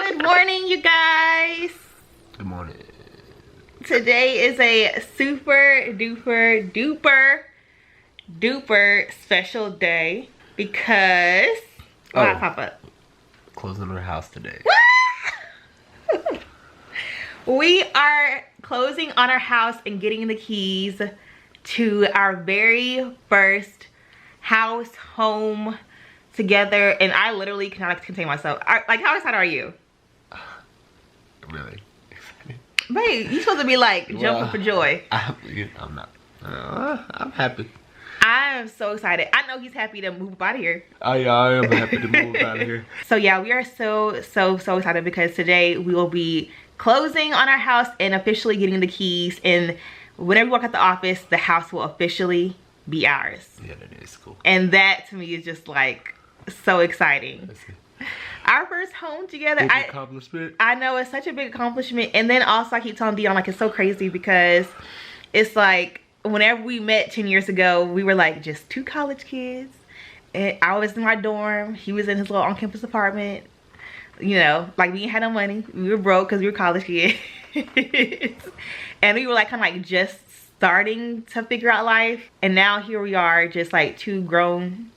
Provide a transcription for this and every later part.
Good morning, you guys. Good morning. Today is a super duper special day because pop up. Closing our house today. We are closing on our house and getting the keys to our very first home together, and I literally cannot contain myself. Like, how excited are you? Really excited. Babe, you're supposed to be like jumping for joy. I'm not. I'm happy. I am so excited. I know he's happy to move out of here. I am happy to move out of here. So yeah, we are so excited because today we will be closing on our house and officially getting the keys, and whenever we walk out the office, the house will officially be ours. Yeah, that is cool. And that to me is just like so exciting. Our first home together. Big accomplishment. I know, it's such a big accomplishment. And then also I keep telling Dion, like, it's so crazy because it's like whenever we met 10 years ago, we were like just two college kids, and I was in my dorm, he was in his little on-campus apartment. You know, like, we ain't had no money, we were broke because we were college kids. And we were like kind of like just starting to figure out life, and now here we are, just like two grown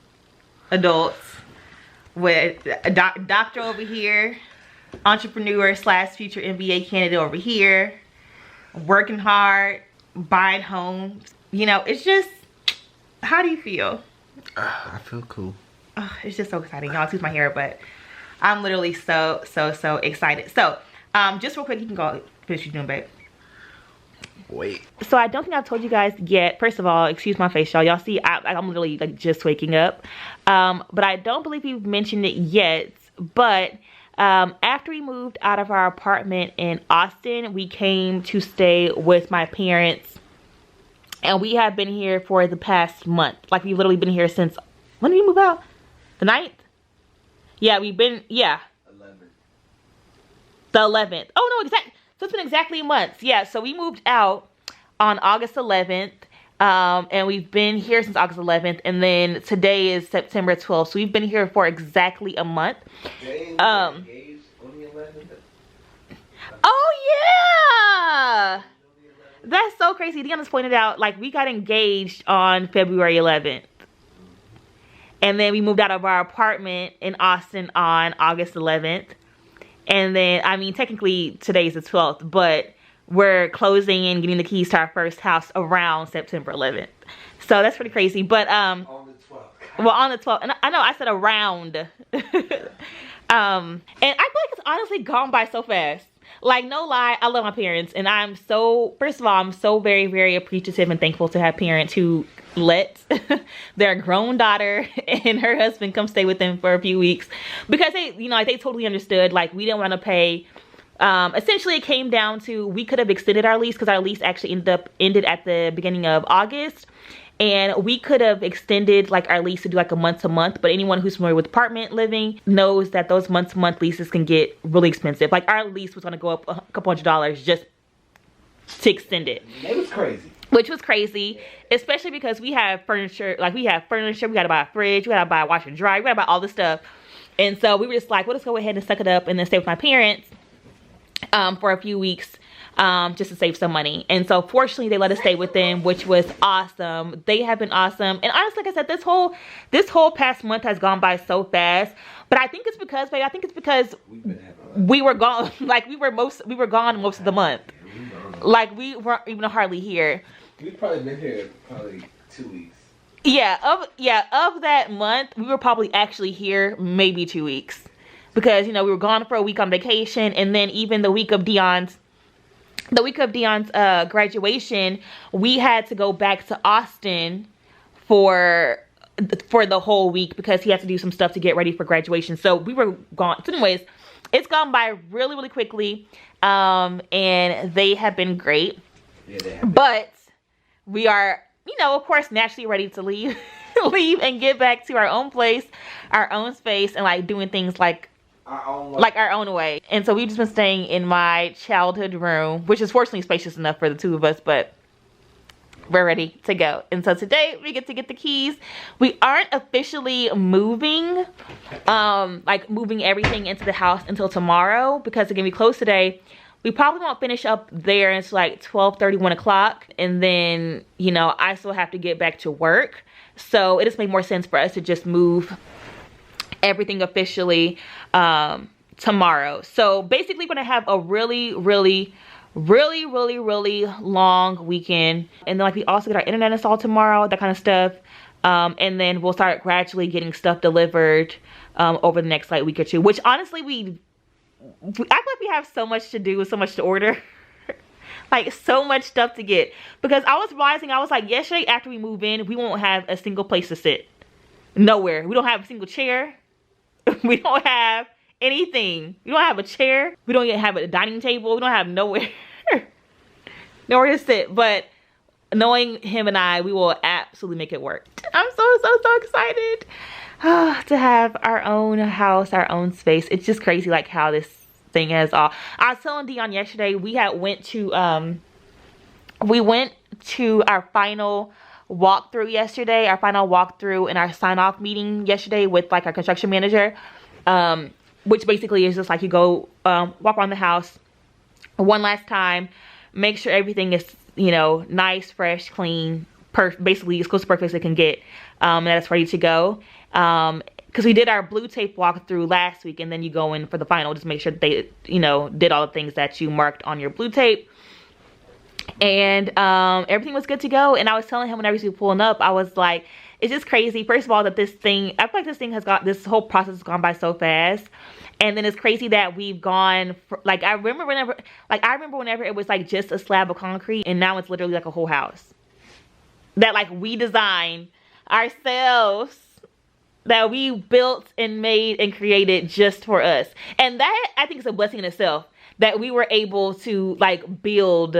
adults with a doctor over here, entrepreneur slash future MBA candidate over here, working hard, buying homes. You know, it's just, how do you feel? I feel cool. It's just so exciting. Y'all excuse my hair, but I'm literally so excited. So just real quick, you can go finish what you're doing, babe. Wait. So I don't think I told you guys yet. First of all, excuse my face, y'all. Y'all see, I'm literally like just waking up. But I don't believe we've mentioned it yet. But after we moved out of our apartment in Austin, we came to stay with my parents. And we have been here for the past month. Like, we've literally been here since, when did we move out? The 9th? Yeah, we've been, yeah. 11th. The 11th. Oh, no, exactly. So it's been exactly a month. Yeah, so we moved out on August 11th. And we've been here since August 11th. And then today is September 12th. So we've been here for exactly a month. Engaged on the 11th? Oh, yeah! That's so crazy. Deanna's pointed out, like, we got engaged on February 11th. And then we moved out of our apartment in Austin on August 11th. And then, I mean, technically today's the 12th, but we're closing and getting the keys to our first house around September 11th. So that's pretty crazy. But on the 12th. Well, on the 12th. And I know I said around. And I feel like it's honestly gone by so fast. Like, no lie, I love my parents, and I'm so, first of all, I'm so very appreciative and thankful to have parents who let their grown daughter and her husband come stay with them for a few weeks, because they, you know, like, they totally understood. Like, we didn't want to pay. Essentially it came down to, we could have extended our lease because our lease actually ended at the beginning of August. And we could have extended like our lease to do like a month-to-month, but anyone who's familiar with apartment living knows that those month-to-month leases can get really expensive. Like, our lease was gonna go up a couple $100 just to extend it. It was crazy. Which was crazy, especially because we have furniture, we gotta buy a fridge, we gotta buy a washer and dryer, we gotta buy all this stuff. And so we were just like, well, let's go ahead and suck it up and then stay with my parents for a few weeks. Just to save some money. And so fortunately they let us stay with them, which was awesome. They have been awesome. And honestly, like I said, this whole past month has gone by so fast. But I think it's because, babe, we were gone. Like, we were gone most of the month. Like, we weren't even hardly here. We've probably been here 2 weeks. Yeah, of that month, we were probably actually here maybe 2 weeks. Because, you know, we were gone for a week on vacation, and then even the week of Dion's graduation, we had to go back to Austin for the whole week because he had to do some stuff to get ready for graduation. So we were gone. So anyways, it's gone by really quickly. And they have been great. Yeah, they have. But we are, you know, of course, naturally ready to leave and get back to our own place, our own space, and like doing things like our own way. And so we've just been staying in my childhood room, which is fortunately spacious enough for the two of us, but we're ready to go. And so today we get to get the keys. We aren't officially moving, like moving everything into the house until tomorrow, because again, we close today. We probably won't finish up there until like 12:30, 1 o'clock. And then, you know, I still have to get back to work. So it just made more sense for us to just move everything officially tomorrow. So basically we're gonna have a really long weekend. And then like we also get our internet installed tomorrow, that kind of stuff. And then we'll start gradually getting stuff delivered over the next like week or two, which honestly I feel like we have so much to do, so much to order. Like so much stuff to get, because I was realizing, I was like, yesterday after we move in, we won't have a single place to sit. Nowhere. We don't have a single chair. We don't have anything. We don't have a chair. We don't even have a dining table. We don't have nowhere to sit. But knowing him and I, we will absolutely make it work. I'm so excited to have our own house, our own space. It's just crazy like how this thing has all. I was telling Dion yesterday, we went to our final walkthrough yesterday, our final walkthrough and our sign-off meeting yesterday with like our construction manager, which basically is just like you go walk around the house one last time, make sure everything is, you know, nice, fresh, clean, basically as close to perfect as it can get, and that it's ready to go. Because we did our blue tape walkthrough last week, and then you go in for the final, just make sure that they, you know, did all the things that you marked on your blue tape. And everything was good to go. And I was telling him whenever he was pulling up, I was like, it's just crazy. First of all, that this thing, I feel like this whole process has gone by so fast. And then it's crazy that we've gone for, like, I remember whenever it was like just a slab of concrete, and now it's literally like a whole house that like we designed ourselves, that we built and made and created just for us. And that, I think, is a blessing in itself, that we were able to like build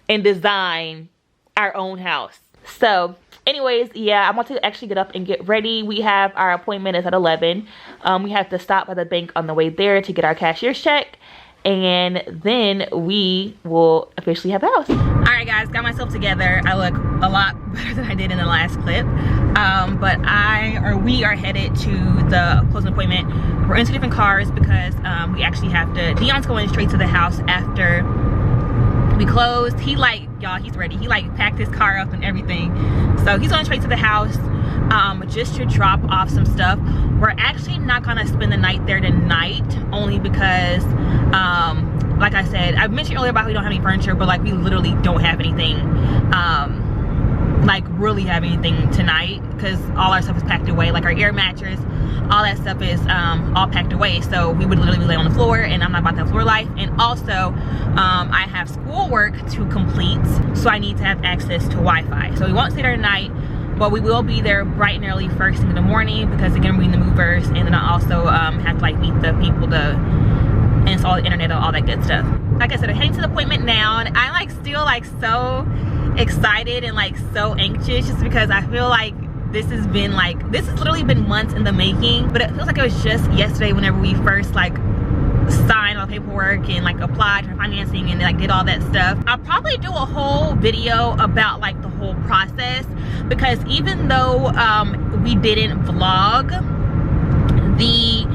and design our own house. So anyways, yeah, I'm about to actually get up and get ready. We have our appointment is at 11. We have to stop by the bank on the way there to get our cashier's check, and then we will officially have the house. All right guys, got myself together. I look a lot better than I did in the last clip, but we are headed to the closing appointment. We're in two different cars because we actually have to, Dion's going straight to the house after we closed. He like, y'all, he's ready. He like packed his car up and everything, so he's going straight to the house just to drop off some stuff. We're actually not gonna spend the night there tonight, only because like I said, I mentioned earlier about how we don't have any furniture, but like we literally don't have anything, like really have anything tonight, because all our stuff is packed away, like our air mattress, all that stuff is all packed away. So we would literally lay on the floor, and I'm not about that floor life. And also I have schoolwork to complete, so I need to have access to Wi-Fi. So we won't stay there tonight, but we will be there bright and early first thing in the morning, because again, we're in the movers, and then I also have to like meet the people to install the internet and all that good stuff. Like I said, I'm heading to the appointment now, and I'm like still like so excited and like so anxious, just because I feel like this has literally been months in the making. But it feels like it was just yesterday whenever we first like signed all the paperwork and like applied for financing and like did all that stuff. I'll probably do a whole video about like the whole process, because even though we didn't vlog the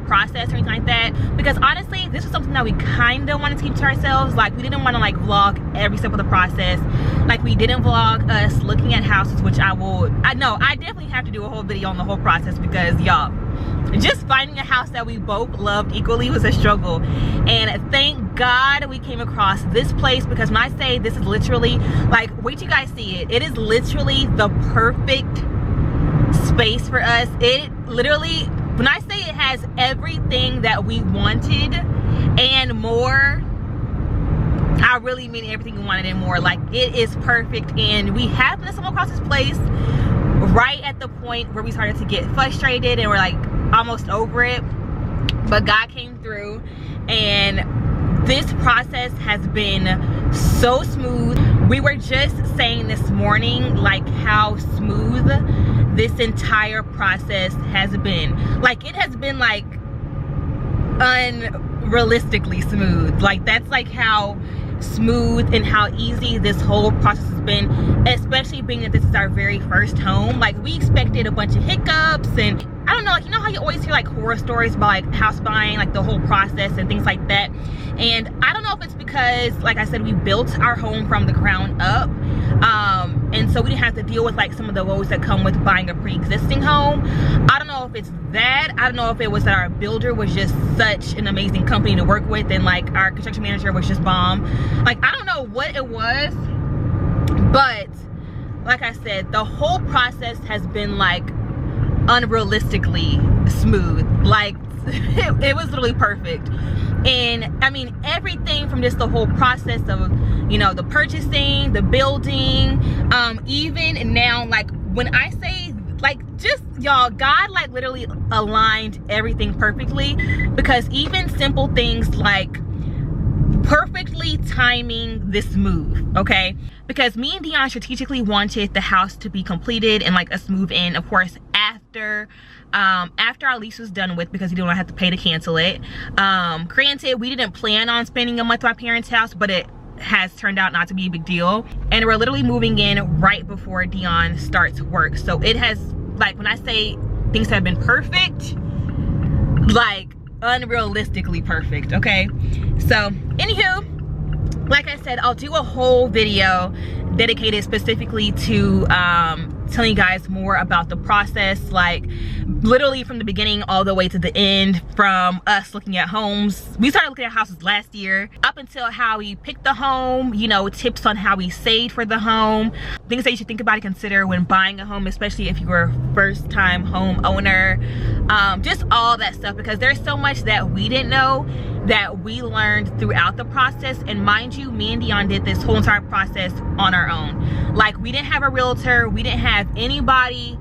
process or anything like that, because honestly this was something that we kind of wanted to keep to ourselves. Like we didn't want to like vlog every step of the process. Like we didn't vlog us looking at houses, which I know I definitely have to do a whole video on the whole process, because y'all, just finding a house that we both loved equally was a struggle. And thank God we came across this place, because when I say this is literally like, wait till you guys see it, it is literally the perfect space for us. It literally, when I say it has everything that we wanted and more, I really mean everything we wanted and more. Like it is perfect. And we happened to stumble across this place right at the point where we started to get frustrated and we're like almost over it, but God came through, and this process has been so smooth. We were just saying this morning like how smooth this entire process has been. Like it has been like unrealistically smooth. Like, that's like how smooth and how easy this whole process has been, especially being that this is our very first home. Like, we expected a bunch of hiccups, and I don't know, like, you know how you always hear like horror stories about like house buying, like the whole process and things like that. And I don't know if it's because, like I said, we built our home from the ground up, and so we didn't have to deal with like some of the woes that come with buying a pre-existing home. I don't know if it's that. I don't know if it was that our builder was just such an amazing company to work with, and like our construction manager was just bomb. Like, I don't know what it was, but like I said, the whole process has been like unrealistically smooth. Like, it was literally perfect. And I mean, everything from just the whole process of, you know, the purchasing, the building, even now, like, when I say, like, just y'all, God like literally aligned everything perfectly, because even simple things like perfectly timing this move, okay? Because me and Dion strategically wanted the house to be completed and like us move in, of course, after our lease was done with, because we didn't have to pay to cancel it. Granted, we didn't plan on spending a month at my parents' house, but it has turned out not to be a big deal, and we're literally moving in right before Dion starts work. So it has, like, when I say things have been perfect, like unrealistically perfect, okay? So anywho, like I said, I'll do a whole video dedicated specifically to telling you guys more about the process, like literally from the beginning all the way to the end, from us looking at homes. We started looking at houses last year up until how we picked the home, you know, tips on how we saved for the home, things that you should think about and consider when buying a home, especially if you're a first-time home owner, just all that stuff, because there's so much that we didn't know that we learned throughout the process. And mind you, me and Dion did this whole entire process on our own. Like, we didn't have a realtor, we didn't have anybody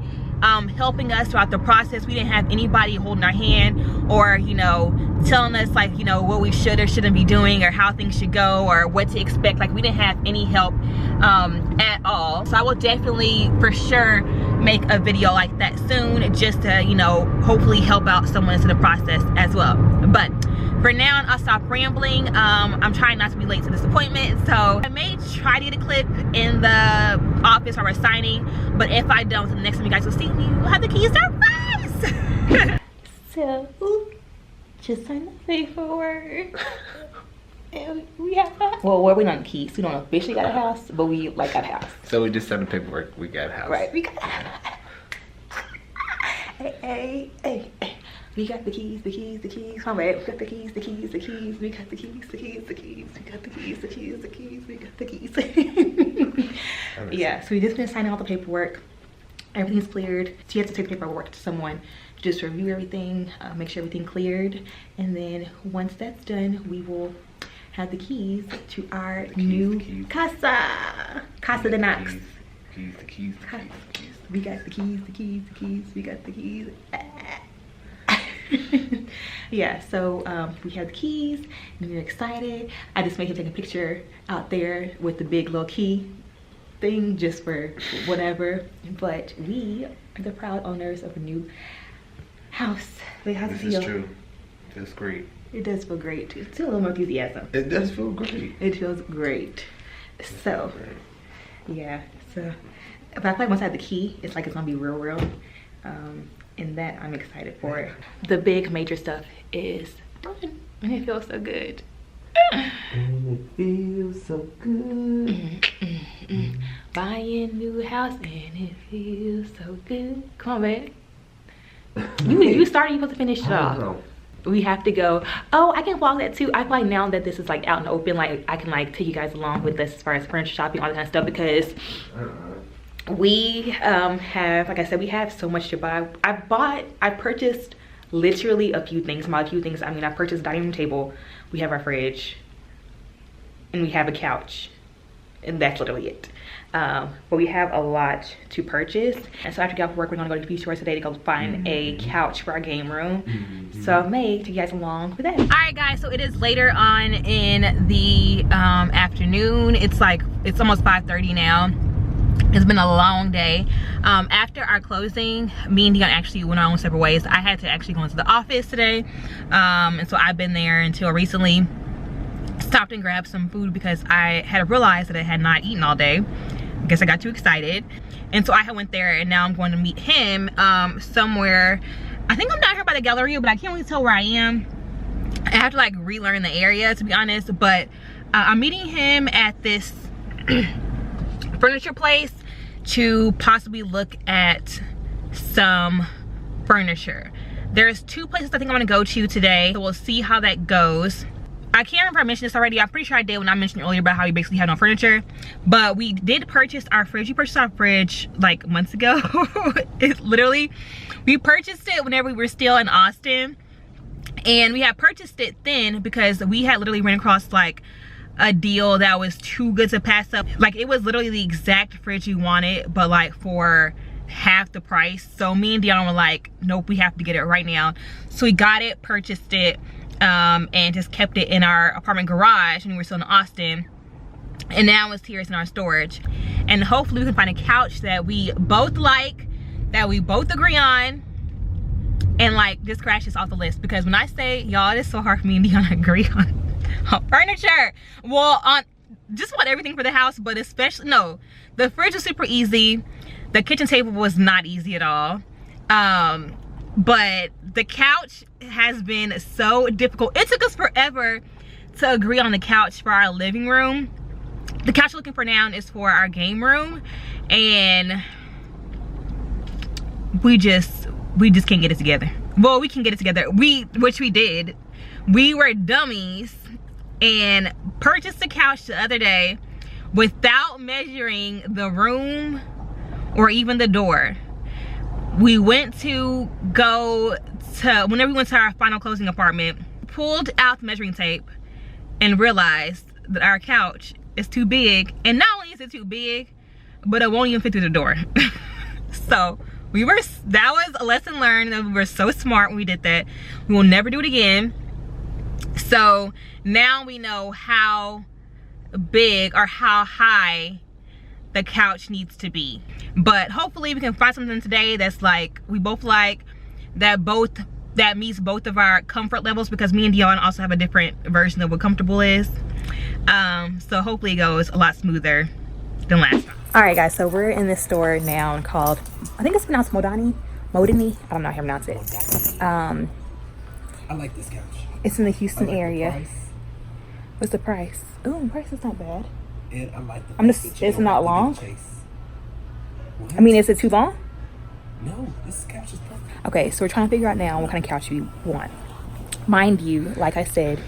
helping us throughout the process. We didn't have anybody holding our hand or, you know, telling us like, you know, what we should or shouldn't be doing or how things should go or what to expect. Like, we didn't have any help at all. So I will definitely for sure make a video like that soon, just to, you know, hopefully help out someone into the process as well. But for now, I'll stop rambling. I'm trying not to be late to this appointment, so I may try to get a clip in the office while we're signing, but if I don't, the next time you guys will see me, we'll have the keys surprise. So, just sign the paperwork. And we have a house. Well, we're waiting on keys. We don't officially got a house, but we like got a house. So we just signed the paperwork. We got a house. Right, we got a house. Hey. We got the keys, the keys, the keys. Come back. We got the keys, the keys, the keys. We got the keys, the keys, the keys. We got the keys, the keys, the keys. We got the keys. Yeah, so we just been signing all the paperwork. Everything's cleared. So you have to take the paperwork to someone, just review everything, make sure everything cleared, and then once that's done, we will have the keys to our new casa de Knox. The keys. We got the keys, the keys, the keys. We got the keys. Yeah, so we have the keys and we're excited. I just made him take a picture out there with the big little key thing just for whatever, but we are the proud owners of a new house. This is true. That's great. It does feel great. It's still a little more enthusiasm. It does feel great. It feels great. So yeah, so but I feel like once I have the key, it's like it's gonna be real. And that I'm excited for it. The big major stuff is done, and it feels so good. And it feels so good. Buying new house and it feels so good. Come on, babe. You started, you supposed to finish it off. We have to go. Oh, I can vlog that too. I feel like now that this is like out in the open, like I can like take you guys along with this as far as furniture shopping, all that kind of stuff, because we have, like I said, we have so much to buy. I purchased literally a few things. By a few things, I mean I purchased a dining room table, we have our fridge, and we have a couch, and that's literally it. But we have a lot to purchase, and so after we get off work, we're gonna go to the beauty store today to go find a couch for our game room. So I may take you guys along with that. All right, guys, so it is later on in the afternoon. It's almost 5:30 now. It's been a long day. After our closing, me and Dion actually went our own separate ways. I had to actually go into the office today, and so I've been there until recently. Stopped and grabbed some food because I had realized that I had not eaten all day. I guess I got too excited, and so I went there, and now I'm going to meet him somewhere. I think I'm down here by the Galleria, but I can't really tell where I am. I have to like relearn the area, to be honest, but I'm meeting him at this furniture place to possibly look at some furniture. There's 2 places I think I'm gonna go to today, so we'll see how that goes. I can't remember if I mentioned this already. I'm pretty sure I did when I mentioned earlier about how we basically had no furniture, but we did purchase our fridge. We purchased our fridge like months ago. It literally, we purchased it whenever we were still in Austin, and we had purchased it then because we had literally ran across like a deal that was too good to pass up. Like, it was literally the exact fridge we wanted, but like for half the price. So me and Dion were like, nope, we have to get it right now. So we got it, purchased it, and just kept it in our apartment garage when we were still in Austin. And now it's here, it's in our storage. And hopefully we can find a couch that we both like, that we both agree on, and like just scratch this off the list. Because when I say, y'all, it's so hard for me and Dion to agree on furniture. Well, on just about everything for the house, but especially, no, the fridge was super easy. The kitchen table was not easy at all. But the couch has been so difficult. It took us forever to agree on the couch for our living room. The couch we're looking for now is for our game room, and we just can't get it together. Well, we can get it together, which we did. We were dummies and purchased a couch the other day without measuring the room or even the door. We went to whenever we went to our final closing apartment, pulled out the measuring tape and realized that our couch is too big. And not only is it too big, but it won't even fit through the door. So that was a lesson learned, that we were so smart when we did that. We will never do it again. So now we know how big or how high the couch needs to be. But hopefully we can find something today that's like we both like, that meets both of our comfort levels, because me and Dion also have a different version of what comfortable is. So hopefully it goes a lot smoother than last time. All right, guys, so we're in this store now called, I think it's pronounced Modani. I don't know how to pronounce it. I like this couch. It's in the Houston area. Price. What's the price? Oh, the price is not bad. And I like the it's not long. What? I mean, is it too long? No, this couch is perfect. Okay, so we're trying to figure out now what kind of couch we want. Mind you, like I said,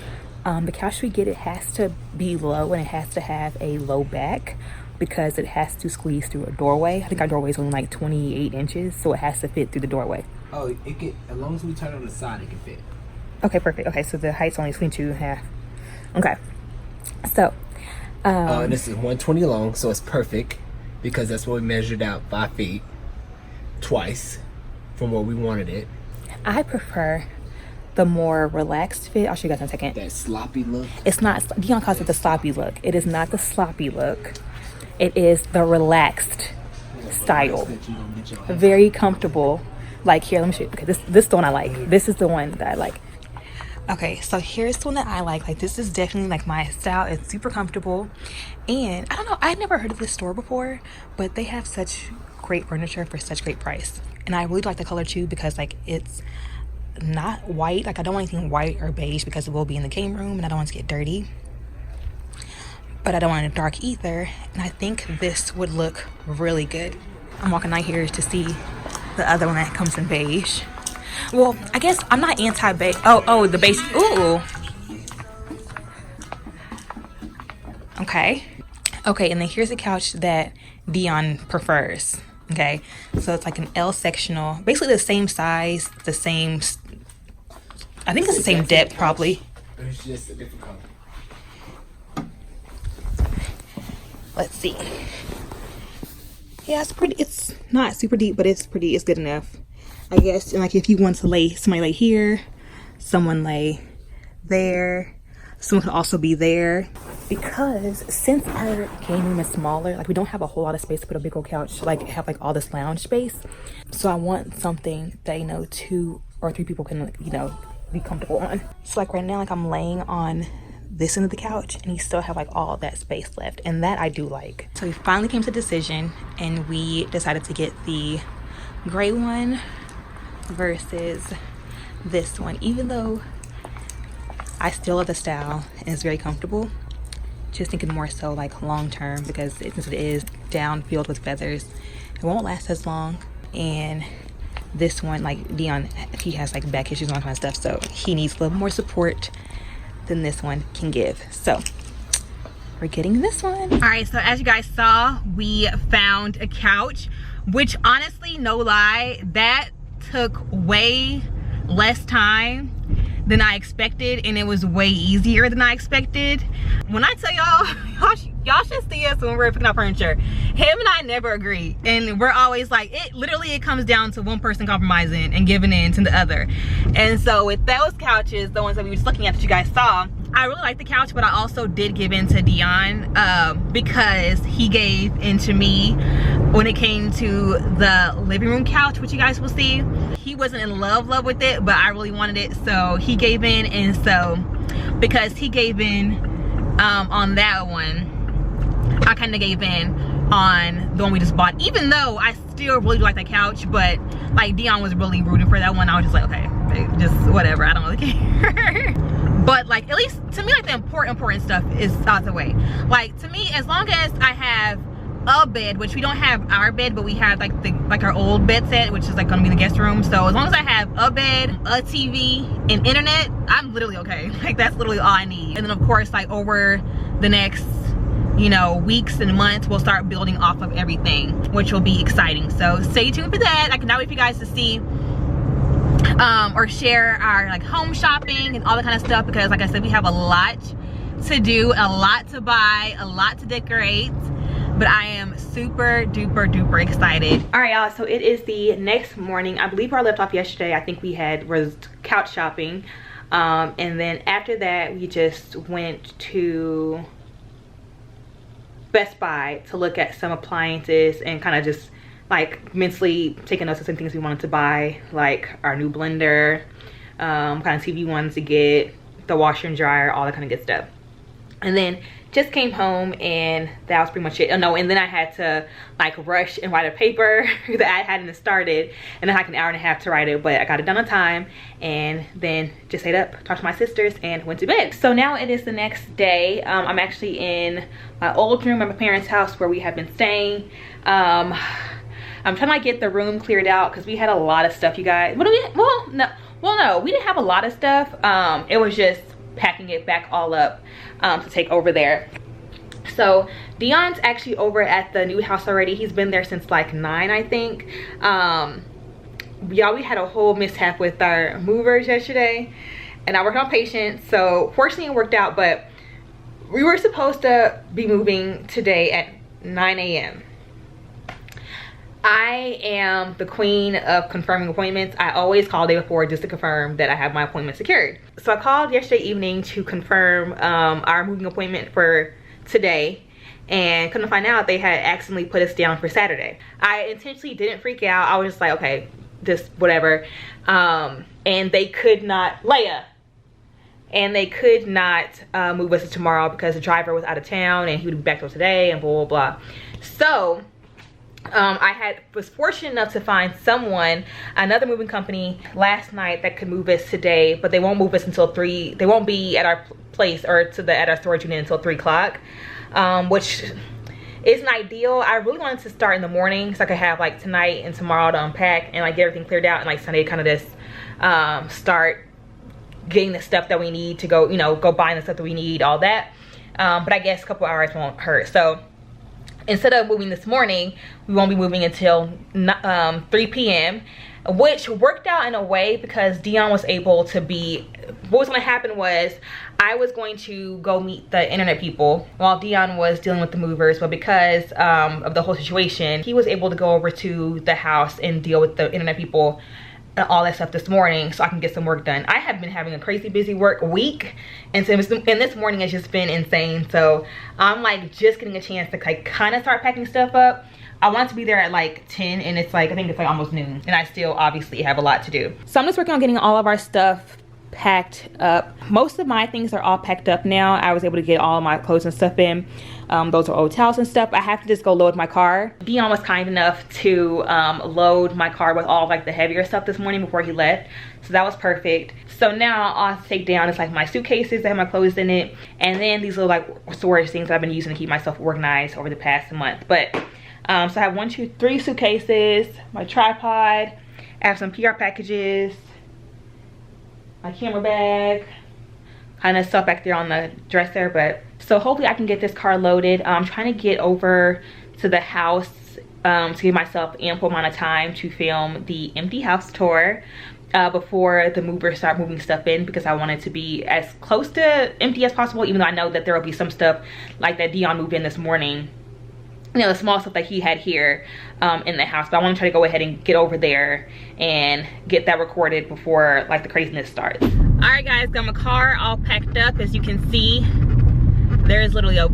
the couch we get, it has to be low and it has to have a low back because it has to squeeze through a doorway. I think our doorway is only like 28 inches, so it has to fit through the doorway. Oh, it can, as long as we turn it on the side, it can fit. Okay, perfect. Okay, so the height's only 22.5. Okay, so and this is 120 long, so it's perfect because that's what we measured out 5 feet twice from where we wanted it. I prefer the more relaxed fit. I'll show you guys in a second. That sloppy look. It's not, Dion calls it the sloppy look. It is not the sloppy look. It is the relaxed style. Very comfortable. Like, here, let me show you. Okay, this is the one I like. This is the one that I like. Okay, so here's the one that I like. Like, this is definitely like my style. It's super comfortable. And I don't know, I'd never heard of this store before, but they have such great furniture for such great price. And I really like the color too, because like it's not white. Like, I don't want anything white or beige because it will be in the game room and I don't want it to get dirty. But I don't want it dark either. And I think this would look really good. I'm walking out here to see the other one that comes in beige. Well, I guess I'm not anti-beige. Oh, the beige. Ooh. Okay, and then here's a couch that Dion prefers. Okay, so it's like an L sectional, basically the same size, the same, I think it's the same depth probably. It's just a different color. Let's see. Yeah, it's pretty. It's not super deep, but it's pretty. It's good enough, I guess. And like if you want to lay, somebody lay here, someone lay there, someone could also be there. because since our game room is smaller, like we don't have a whole lot of space to put a big old couch, like have like all this lounge space. So I want something that, you know, 2 or 3 people can, you know, be comfortable on. So like right now, like I'm laying on this end of the couch and you still have like all that space left, and that I do like. So we finally came to a decision and we decided to get the gray one versus this one, even though I still love the style and it's very comfortable. Just thinking more so like long term, because since it is down filled with feathers, it won't last as long. And this one, like Dion, he has like back issues and all kind of stuff, so he needs a little more support than this one can give. So we're getting this one. All right, so as you guys saw, we found a couch, which honestly, no lie, that took way less time than I expected, and it was way easier than I expected. When I tell y'all should see us when we're picking up furniture. Him and I never agree, and we're always like, it comes down to one person compromising and giving in to the other. And so with those couches, the ones that we were just looking at that you guys saw, I really like the couch, but I also did give in to Dion because he gave in to me when it came to the living room couch, which you guys will see. He wasn't in love with it, but I really wanted it, so he gave in. And so because he gave in on that one, I kind of gave in on the one we just bought, even though I still really like that couch. But like Dion was really rooting for that one. I was just like, okay, just whatever, I don't really care. But like, at least to me, like the important stuff is out the way. Like to me, as long as I have a bed, which we don't have our bed, but we have like our old bed set, which is like gonna be the guest room. So as long as I have a bed, a TV, and internet, I'm literally okay. Like that's literally all I need. And then of course, like over the next, you know, weeks and months, we'll start building off of everything, which will be exciting. So stay tuned for that. I cannot wait for you guys to see or share our like home shopping and all that kind of stuff, because like I said, we have a lot to do, a lot to buy, a lot to decorate. But I am super duper excited. All right, y'all, so it is the next morning. I believe where I left off yesterday, I think was couch shopping. And then after that, we just went to Best Buy to look at some appliances and kind of just like mentally taking notes of some things we wanted to buy, like our new blender, kind of TV ones to get, the washer and dryer, all that kind of good stuff. And then just came home and that was pretty much it. Oh no, and then I had to like rush and write a paper that I hadn't started, and then like an hour and a half to write it, but I got it done on time. And then just stayed up, talked to my sisters, and went to bed. So now it is the next day. I'm actually in my old room at my parents' house where we have been staying. I'm trying to like get the room cleared out because we had a lot of stuff, you guys. What do we? No, we didn't have a lot of stuff. It was just packing it back all up to take over there. So Dion's actually over at the new house already. He's been there since like 9, I think. Y'all, we had a whole mishap with our movers yesterday, and I worked on patience, so fortunately it worked out. But we were supposed to be moving today at 9 a.m. I am the queen of confirming appointments. I always call the day before just to confirm that I have my appointment secured. So I called yesterday evening to confirm our moving appointment for today, and couldn't find out they had accidentally put us down for Saturday. I intentionally didn't freak out. I was just like, okay, just whatever. And they could not, and they could not move us to tomorrow because the driver was out of town and he would be back till today and blah, blah, blah. So I was fortunate enough to find another moving company last night that could move us today, but they won't move us until 3. They won't be at our place or at our storage unit until 3 o'clock, which isn't ideal. I really wanted to start in the morning so I could have like tonight and tomorrow to unpack and like get everything cleared out, and like Sunday kind of just start getting the stuff that we need to go, you know, go buying the stuff that we need, all that. But I guess a couple hours won't hurt. So instead of moving this morning, we won't be moving until 3 p.m. which worked out in a way because Dion was able to be, what was going to happen was I was going to go meet the internet people while Dion was dealing with the movers, but because of the whole situation, he was able to go over to the house and deal with the internet people and all that stuff this morning so I can get some work done. I have been having a crazy busy work week, and so this morning has just been insane. So I'm like just getting a chance to like kind of start packing stuff up. I want to be there at like 10, and it's like, I think it's like almost noon, and I still obviously have a lot to do. So I'm just working on getting all of our stuff packed up. Most of my things are all packed up now. I was able to get all of my clothes and stuff in. Those are old towels and stuff. I have to just go load my car. Dion was kind enough to load my car with all of like the heavier stuff this morning before he left, so that was perfect. So now all I have to take down is like my suitcases that have my clothes in it, and then these little like storage things that I've been using to keep myself organized over the past month. But so I have 1, 2, 3 suitcases, my tripod, I have some PR packages, my camera bag, kind of stuff back there on the dresser. But so hopefully I can get this car loaded. I'm trying to get over to the house to give myself ample amount of time to film the empty house tour before the movers start moving stuff in, because I want it to be as close to empty as possible, even though I know that there will be some stuff like that Dion moved in this morning, you know, the small stuff that he had here in the house. But I want to try to go ahead and get over there and get that recorded before like the craziness starts. All right guys, got my car all packed up. As you can see, there's literally a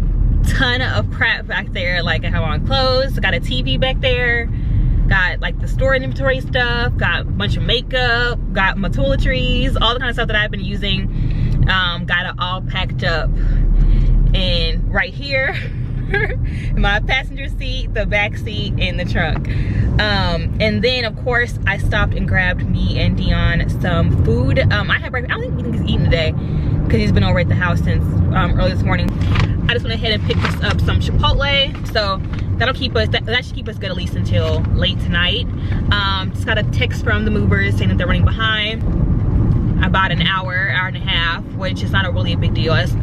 ton of crap back there. Like I have on clothes, got a TV back there, got like the store inventory stuff, got a bunch of makeup, got my toiletries, all the kind of stuff that I've been using. Got it all packed up. And right here, my passenger seat, the back seat, and the trunk. And then of course I stopped and grabbed me and Dion some food. I had breakfast. I don't think he's eating today because he's been over at the house since early this morning. I just went ahead and picked us up some Chipotle, so that'll keep us, that should keep us good at least until late tonight. Just got a text from the movers saying that they're running behind about an hour, hour and a half, which is not really a big deal. As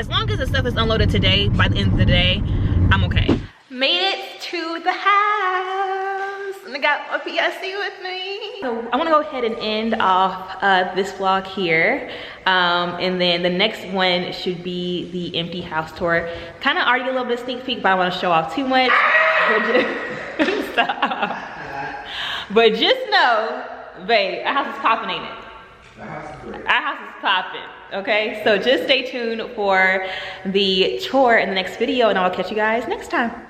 long as the stuff is unloaded today, by the end of the day, I'm okay. Made it to the house, and I got my PSC with me. So I want to go ahead and end off this vlog here, and then the next one should be the empty house tour. Kind of already a little bit of sneak peek, but I don't want to show off too much. But just know, babe, our house is popping, ain't it? Our house is popping, okay? So just stay tuned for the tour in the next video, and I'll catch you guys next time.